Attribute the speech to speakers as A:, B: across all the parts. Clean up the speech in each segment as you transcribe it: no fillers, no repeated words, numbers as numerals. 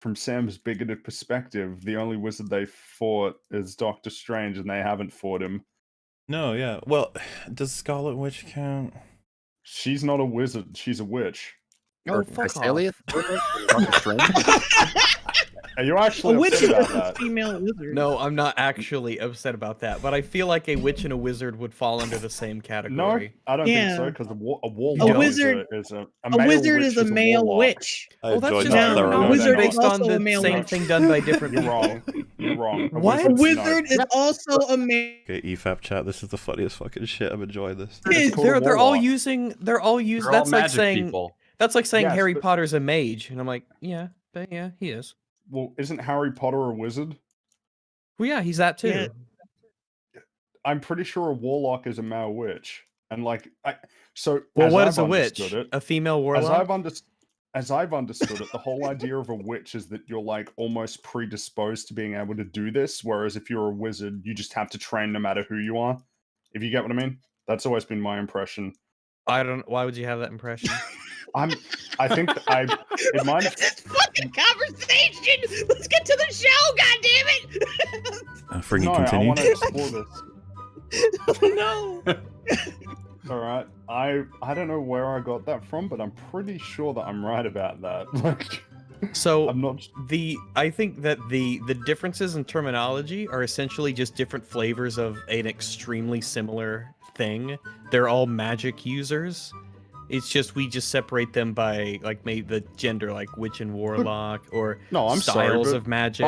A: from Sam's bigoted perspective, the only wizard they fought is Doctor Strange, and they haven't fought him.
B: No, yeah. Well, does Scarlet Witch count?
A: She's not a wizard. She's a witch.
C: Oh, fuck off.
D: Doctor Strange?
A: Are you actually
E: A witch
A: upset
E: is
A: about
E: a
A: that?
E: female wizard.
C: No, I'm not actually upset about that, but I feel like a witch and a wizard would fall under the same
A: No,
C: category.
A: I don't think
E: Yeah.
A: so, because a warlock
E: wizard-
A: is a
E: A
A: male
E: wizard
A: witch
E: is a male
A: warlock.
E: witch.
B: I
C: Well, that's
B: enjoyed
C: just
B: that
E: No,
B: thoroughly.
E: a wizard is
C: based on
E: also
C: the
E: a male
C: same
E: witch.
C: thing done by different
A: You're
C: people.
A: wrong. You're wrong. A
C: What?
E: A
A: wizard's
E: wizard
A: no.
E: is also a male.
B: Okay, EFAP chat, this is the funniest fucking shit. I'm enjoying this.
A: It's called a
C: They're all
A: warlock.
C: using
F: They're all
C: that's like
F: magic
C: saying
F: people.
C: that's like saying
A: Yes,
C: Harry
A: but-
C: Potter's a mage, and I'm like, yeah, but yeah, he is.
A: Well, isn't Harry Potter a wizard?
C: Well, yeah, he's that too.
E: Yeah.
A: I'm pretty sure a warlock is a male witch, and like,
C: Well,
A: as
C: what
A: I've
C: is a witch?
A: understood it-
C: A female
A: As
C: warlock?
A: as I've understood it, the whole idea of a witch is that you're like almost predisposed to being able to do this, whereas if you're a wizard, you just have to train no matter who you are. If you get what I mean, that's always been my impression.
C: I don't. Why would you have that impression?
A: I think it might have.
E: This fucking conversation. Let's get to the show. God damn it!
B: Fringy,
A: No, I
B: continue.
A: want to explore this.
E: Oh no.
A: All right, I don't know where I got that from, but I'm pretty sure that I'm right about that. Like,
C: So
A: I'm not.
C: I think that the differences in terminology are essentially just different flavors of an extremely similar thing. They're all magic users. It's just we just separate them by like maybe the gender, like witch and warlock, or
A: No, I'm sorry,
C: styles
A: but
C: of magic.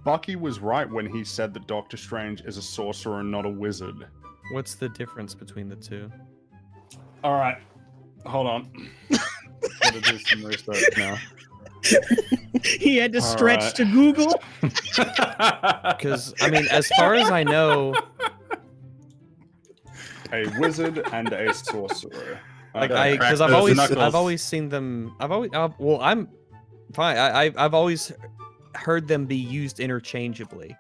A: Bucky was right when he said that Doctor Strange is a sorcerer and not a wizard.
C: What's the difference between the two?
A: All right, hold on. Gotta do some research now.
E: He had to stretch
A: Alright.
E: to Google.
C: Because I mean, as far as I know,
A: A wizard and a sorcerer.
C: like
A: Okay.
C: because
F: Crack those knuckles.
C: I've always seen them. Well, I'm fine. I've always heard them be used interchangeably.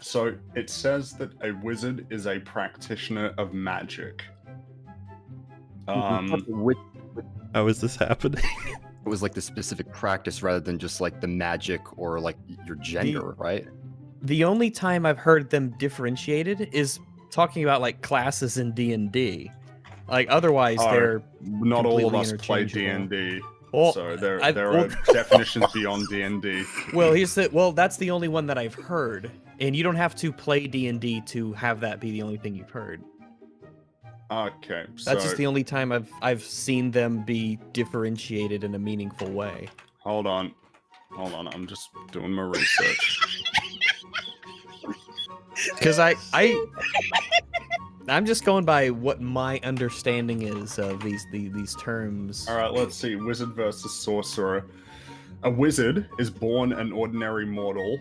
A: So it says that a wizard is a practitioner of magic.
D: Which
B: How is this happening?
D: it was like the specific practice rather than just like the magic or like your gender, right?
C: The only time I've heard them differentiated is talking about like classes in D&D. Like otherwise,
A: Oh,
C: they're
A: Not all of
C: completely
A: us play
C: interchangeable.
A: D&D,
C: well.
A: so there
C: I've-
A: are
C: well-
A: definitions beyond D&D.
C: Well, that's the only one that I've heard, and you don't have to play D&D to have that be the only thing you've heard.
A: Okay, so
C: That's just the only time I've seen them be differentiated in a meaningful way.
A: hold on, I'm just doing my research.
C: Because I'm just going by what my understanding is of these terms.
A: All right, let's see. Wizard versus sorcerer. A wizard is born an ordinary mortal,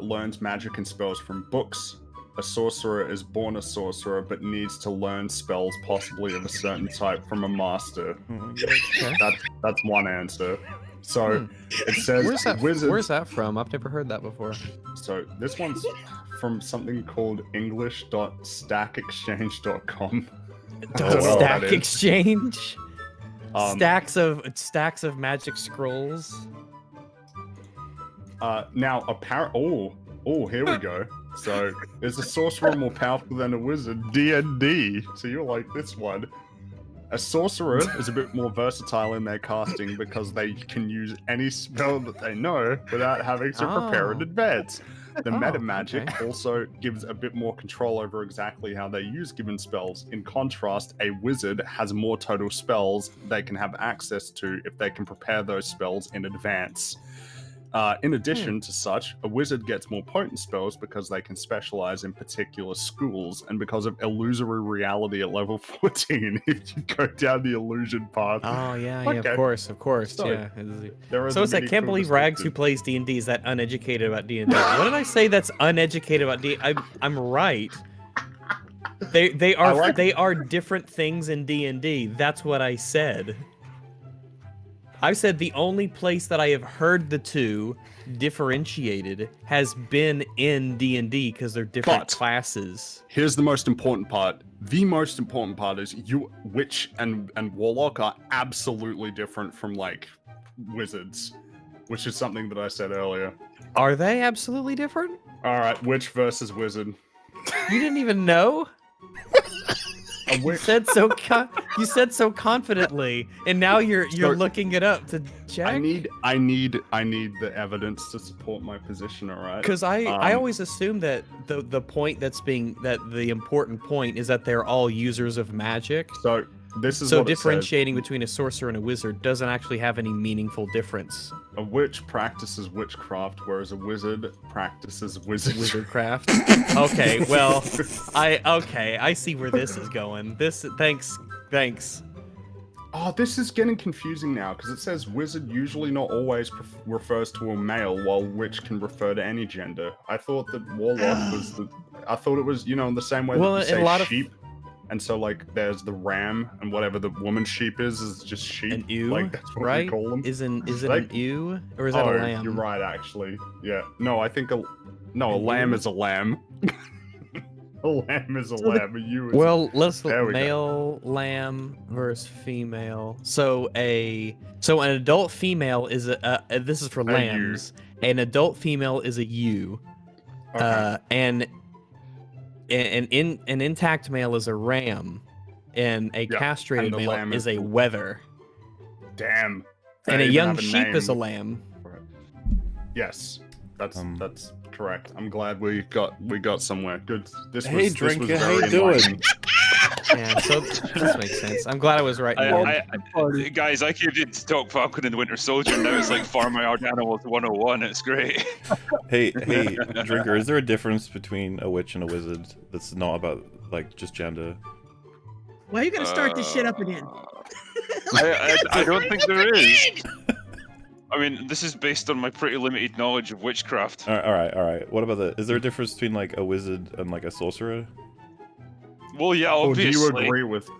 A: learns magic and spells from books. A sorcerer is born a sorcerer, but needs to learn spells, possibly of a certain type, from a master.
C: Okay.
A: That's one answer. So it says
C: Where's that?
A: wizard.
C: Where's that from? I've never heard that before.
A: So this one's from something called English.stackexchange.com. I don't know what
C: Stack
A: that is.
C: exchange.
A: Um,
C: stacks of magic scrolls.
A: Now, here we go. So, is a sorcerer more powerful than a wizard? D&D. So you're like this one. A sorcerer is a bit more versatile in their casting because they can use any spell that they know without having to prepare in
C: Oh.
A: advance. The
C: Oh,
A: meta magic
C: okay.
A: also gives a bit more control over exactly how they use given spells. In contrast, a wizard has more total spells they can have access to if they can prepare those spells in advance. In addition to such, a wizard gets more potent spells because they can specialize in particular schools, and because of illusory reality at level 14, if you go down the illusion path.
C: Oh yeah,
A: Okay.
C: of course,
A: So,
C: yeah.
A: there are
C: So
A: the
C: it's like
A: many
C: can't
A: cool
C: believe Rags who
A: distinctions.
C: plays D&D is that uneducated about D&D. What did I say that's uneducated about D&D? I'm right. They are different things in D&D. That's what I said. I've said the only place that I have heard the two differentiated has been in D&D because they're different
A: But-
C: classes.
A: Here's the most important part. The most important part is witch and warlock are absolutely different from like wizards. which is something that I said earlier.
C: Are they absolutely different?
A: All right, witch versus wizard.
C: You didn't even know?
A: A
C: You
A: witch.
C: said so confidently, and now you're looking it up to check.
A: I need the evidence to support my position. All right.
C: Because I always assume that the point the important point is that they're all users of magic.
A: So this is
C: So
A: what it says.
C: differentiating between a sorcerer and a wizard doesn't actually have any meaningful difference.
A: A witch practices witchcraft, whereas a wizard practices wizardry.
C: Wizardcraft. Okay, well, I see where this is going. Thanks.
A: Oh, this is getting confusing now because it says wizard usually not always refers to a male, while witch can refer to any gender. I thought that warlock was I thought it was, in the same way
C: Well,
A: that you
C: in
A: say
C: a lot of-
A: sheep. And so, like, there's the ram, and whatever the woman sheep is just sheep.
C: An ewe,
A: like, that's what
C: right?
A: we call them.
C: Isn't
A: Like-
C: an ewe, or is that a lamb?
A: You're right, actually. Yeah. No, I think a lamb
C: ewe?
A: is a lamb. A lamb is a lamb. A ewe is
C: Well, let's
A: There we go.
C: male lamb versus female. So an adult female is this is for
A: A ewe.
C: lambs. An adult female is a ewe.
A: Okay.
C: And an intact male is a ram, and a
A: Yeah,
C: castrated
A: and the
C: male
A: lamb
C: is
A: is
C: a
A: the-
C: wether,
A: Damn. They
C: and a
A: even
C: young
A: have
C: sheep is a
A: name.
C: lamb.
A: Yes, that's correct. I'm glad we got somewhere. Good. This
B: Hey,
A: was
B: Drinker,
A: this was
B: how
A: very
B: you doing?
A: enlightening.
C: Yeah, so this makes sense. I'm glad I was right. in the end.
F: Guys, I came in to talk Falcon and the Winter Soldier, and now it's like Farmyard Animals 101. It's great.
B: Hey, Drinker, is there a difference between a witch and a wizard that's not about, like, just gender?
E: Why are you gonna start this shit up again?
F: I don't think there is. I mean, this is based on my pretty limited knowledge of witchcraft.
B: All right. What about is there a difference between, like, a wizard and, like, a sorcerer?
F: Well, yeah,
A: Well, do
F: obviously.
A: you agree with?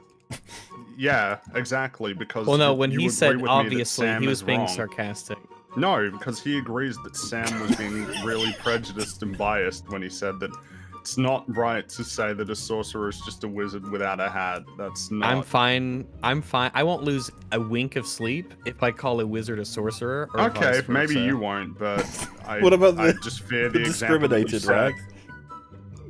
A: Yeah, exactly. Because
C: Well, no,
A: you-
C: when
A: you
C: he
A: agree
C: said
A: with me that
C: obviously,
A: Sam
C: he was
A: is
C: being
A: wrong.
C: sarcastic.
A: No, because he agrees that Sam was being really prejudiced and biased when he said that it's not right to say that a sorcerer is just a wizard without a hat. That's not.
C: I'm fine. I won't lose a wink of sleep if I call a wizard a sorcerer. Or
A: Okay,
C: vice
A: maybe
C: versa.
A: you won't, but I.
B: What about
A: I
B: the-
A: just fear the
B: The
A: example that you
B: discriminated,
A: set.
B: right?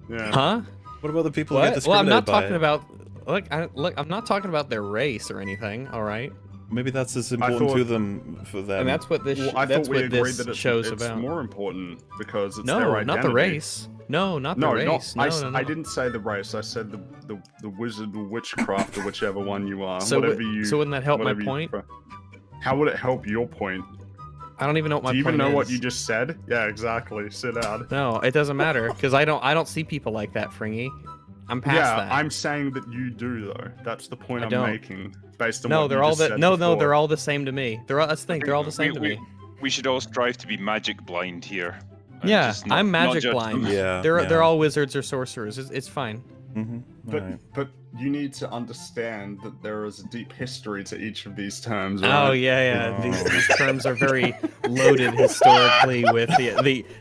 A: Yeah.
C: Huh?
B: What about the people who get
C: What? Well, I'm
B: discriminated
C: not
B: by
C: talking
B: it?
C: about. Look, I'm not talking about their race or anything. All right,
B: Maybe that's as important
A: thought-
B: to them for them.
C: and that's what this.
A: Well, I
C: that's
A: thought we
C: what
A: agreed
C: this
A: that it's,
C: show's
A: it's
C: about.
A: more important because it's their
C: No,
A: identity.
C: not the race. No, not the
A: No,
C: race.
A: not,
C: No, no,
A: I
C: no.
A: didn't say the race. I said the wizard or witchcraft or whichever one you are.
C: So,
A: whatever you.
C: so wouldn't that help my
A: whatever you
C: point?
A: prefer. How would it help your point?
C: I don't even know what my
A: Do you
C: point
A: even know what
C: is.
A: you just said? Yeah, exactly. Sit down.
C: No, it doesn't matter because I don't see people like that, Fringy. I'm past
A: Yeah,
C: that.
A: I'm saying that you do though. That's the point
C: I
A: I'm
C: don't.
A: making. Based on
C: No,
A: what
C: they're
A: you
C: all
A: just
C: the
A: said
C: no,
A: before.
C: they're all the same to me. They're all, that's the thing. They're all the same to me.
F: We should all strive to be magic blind here. and
C: Yeah,
F: just not-
C: I'm
F: not
C: magic
F: judge
C: blind.
F: them.
B: yeah,
C: They're all wizards or sorcerers. It's fine.
A: But you need to understand that there is a deep history to each of these terms.
C: Oh
A: right?
C: yeah.
B: Oh.
C: These terms are very loaded historically with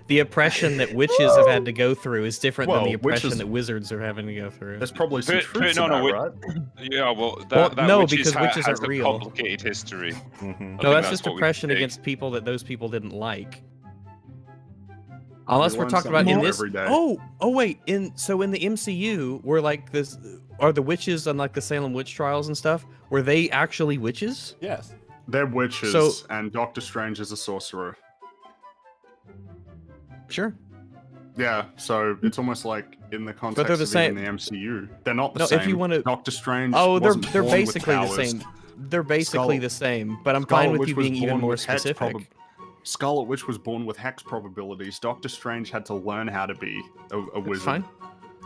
C: the oppression that witches have had to go through is different than
A: Well,
C: the oppression
A: witches-
C: that wizards are having to go through.
A: There's probably some
F: Put-
A: truth
F: no,
A: to
F: no,
A: that,
F: wait.
A: right?
F: Yeah, well, that,
C: Well,
F: that
C: no,
F: witches
C: because witches
F: has
C: aren't
F: a
C: real.
F: complicated history.
B: Mm-hmm.
F: I think
C: No, that's just
F: what we
C: oppression
F: take.
C: against people that those people didn't like. Unless we're
A: learn
C: talking about
A: something
C: in
A: new
C: this.
A: every day.
C: Oh wait. In the MCU, were like this. Are the witches on like the Salem witch trials and stuff? Were they actually witches?
B: Yes.
A: They're witches,
C: So-
A: and Doctor Strange is a sorcerer.
C: Sure.
A: Yeah, so it's almost like in the context
C: they're the
A: of
C: same-
A: even the MCU, they're not the
C: No,
A: same.
C: if you wanna-
A: Doctor Strange.
C: Oh, they're
A: wasn't born with
C: basically the
A: powers.
C: same. They're basically
A: Skull-
C: the same, but I'm
A: Scarlet
C: fine with
A: Witch
C: you
A: was
C: being even
A: born
C: more
A: with hex
C: specific.
A: Scarlet Witch was born with hex probabilities. Doctor Strange had to learn how to be a
C: That's
A: wizard.
C: fine.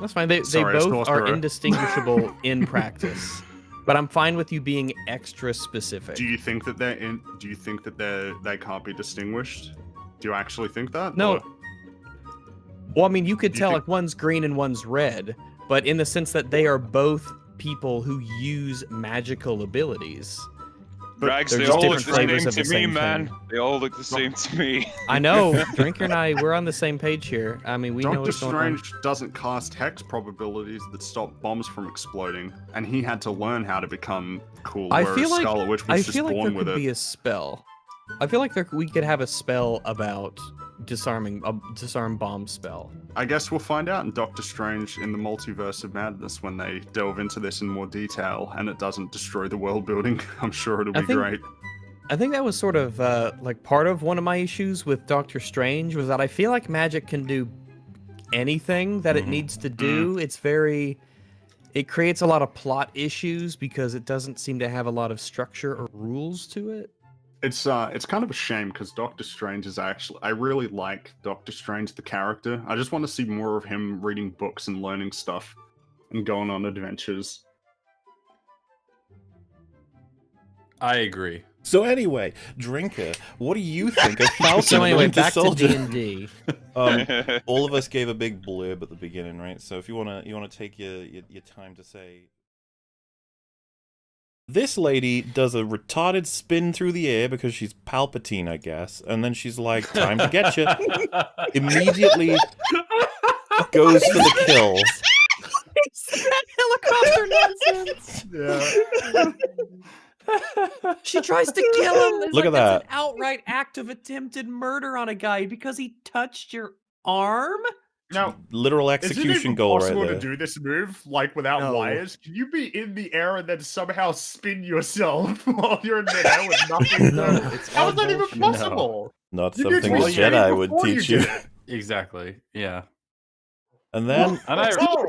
C: That's fine. They
A: Sorry, a
C: both are
A: sorcerer.
C: indistinguishable in practice, but I'm fine with you being extra specific.
A: Do you think that they're in? Do you think that they can't be distinguished? Do you actually think that?
C: No.
A: Or-
C: Well, I mean, you could
A: Do you
C: tell
A: think-
C: like one's green and one's red, but in the sense that they are both people who use magical abilities.
A: But
F: Rags,
C: they're
F: they
C: just
F: all look
C: different
F: the
C: flavors
F: same
C: of
F: to
C: the
F: me,
C: same
F: man.
C: thing.
F: They all look the same to me.
C: I know, Drinker and I, we're on the same page here. I mean, we know
A: Doctor
C: what's going on.
A: Strange doesn't cast hex probabilities that stop bombs from exploding, and he had to learn how to become cool.
C: I
A: whereas
C: feel like
A: Scarlet Witch was
C: I
A: just
C: feel like
A: born
C: there
A: with
C: could
A: it.
C: be a spell. I feel like we could have a spell about disarm bomb spell.
A: I guess we'll find out in Doctor Strange in the Multiverse of Madness when they delve into this in more detail and it doesn't destroy the world building. I'm sure it'll be great.
C: I think that was sort of like part of one of my issues with Doctor Strange was that I feel like magic can do anything that it needs to do. It creates a lot of plot issues because it doesn't seem to have a lot of structure or rules to it.
A: It's kind of a shame because Doctor Strange is I really like Doctor Strange the character. I just want to see more of him reading books and learning stuff and going on adventures.
G: I agree.
B: So anyway, Drinker, what do you think of Falcon
C: So
B: and
C: anyway,
B: Winter
C: back to
B: Soldier?
C: D&D.
B: All of us gave a big blurb at the beginning, right? So if you wanna take your time to say, this lady does a retarded spin through the air because she's Palpatine, I guess, and then she's like, "Time to get you." Immediately goes for the kill.
C: Helicopter nonsense.
A: Yeah.
C: She tries to kill him.
B: Look at
C: That's
B: that.
C: an outright act of attempted murder on a guy because he touched your arm.
A: Now,
B: Literal
A: is it
B: execution
A: even
B: goal right
A: possible
B: there.
A: to do this move like without
C: No.
A: wires? Can you be in the air and then somehow spin yourself while you're in the air with nothing?
C: No,
A: there?
C: it's
A: How
C: all
A: is that even
C: bullshit.
A: possible?
B: Not
A: You did
B: something a
A: what you did
B: Jedi would
A: before you
B: teach you.
A: did it.
G: Exactly. Yeah.
B: And then
G: And I,
A: Oh,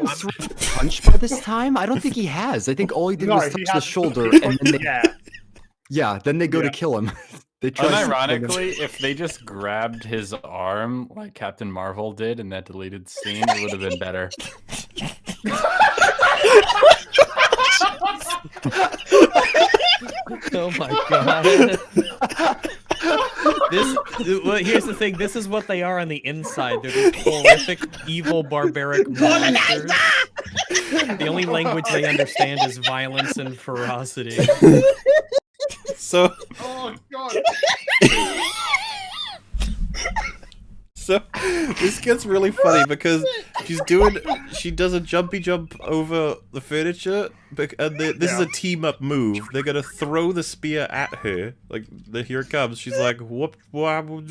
D: Punch by this time? I don't think he has. I think all he did
A: No,
D: was
A: he
D: touch the
A: has-
D: shoulder, and then
A: yeah.
D: then they go to
A: Yeah.
D: kill him. They try to-
G: unironically, if they just grabbed his arm like Captain Marvel did in that deleted scene, it would have been better.
C: Oh my god. Well, here's the thing. This is what they are on the inside. They're these horrific, evil, barbaric monsters. The only language they understand is violence and ferocity.
B: so
A: Oh god.
B: So this gets really funny because she does a jumpy jump over the furniture, and this is a team up move. They're gonna throw the spear at her, like here it comes. She's like, whoop, whoop,